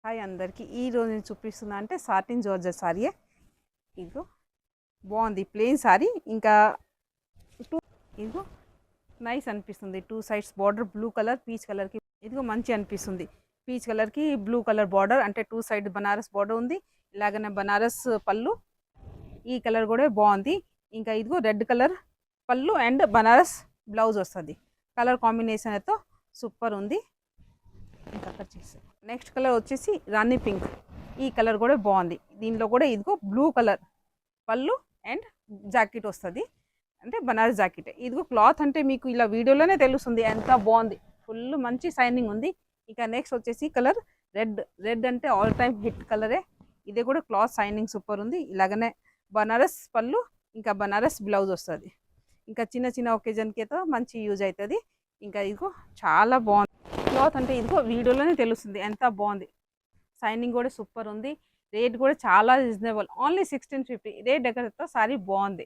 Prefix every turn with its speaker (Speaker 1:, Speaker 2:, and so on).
Speaker 1: Hi అందరికి ఈరోజు నేను చూపిస్తున్నా అంటే సాటిన్ జార్జెట్ సారీయే. ఇదిగో బాగుంది ప్లెయిన్ సారీ. ఇంకా ఇదిగో నైస్ అనిపిస్తుంది. 2 sides border blue colour peach కలర్కి ఇదిగో మంచి అనిపిస్తుంది. పీచ్ కలర్కి బ్లూ కలర్ బార్డర్ అంటే 2 సైడ్ బనారస్ బార్డర్ ఉంది. ఇలాగనే బనారస్ పళ్ళు ఈ కలర్ కూడా బాగుంది. ఇంకా ఇదిగో రెడ్ కలర్ పళ్ళు అండ్ బనారస్ బ్లౌజ్ వస్తుంది. కలర్ కాంబినేషన్ అయితే సూపర్ ఉంది. ఇంకా అక్కడ చేసి నెక్స్ట్ కలర్ వచ్చేసి రాణి పింక్. ఈ కలర్ కూడా బాగుంది. దీనిలో కూడా ఇదిగో బ్లూ కలర్ పళ్ళు అండ్ జాకెట్ వస్తుంది, అంటే బనారస్ జాకెట్. ఇదిగో క్లాత్ అంటే మీకు ఇలా వీడియోలోనే తెలుస్తుంది ఎంత బాగుంది. ఫుల్ మంచి షైనింగ్ ఉంది. ఇక నెక్స్ట్ వచ్చేసి కలర్ రెడ్. రెడ్ అంటే ఆల్ టైమ్ హిట్ కలరే. ఇది కూడా క్లాత్ షైనింగ్ సూపర్ ఉంది. ఇలాగనే బనారస్ పళ్ళు ఇంకా బనారస్ బ్లౌజ్ వస్తుంది. ఇంకా చిన్న చిన్న ఒకేజన్కి అయితే మంచి యూజ్ అవుతుంది. ఇంకా ఇదిగో చాలా బాగుంది క్లాత్ అంటే ఇదిగో వీడియోలోనే తెలుస్తుంది ఎంత బాగుంది. షైనింగ్ కూడా సూపర్ ఉంది. రేట్ కూడా చాలా రీజనబుల్, ఓన్లీ 1650. రేట్ దగ్గర సారీ బాగుంది.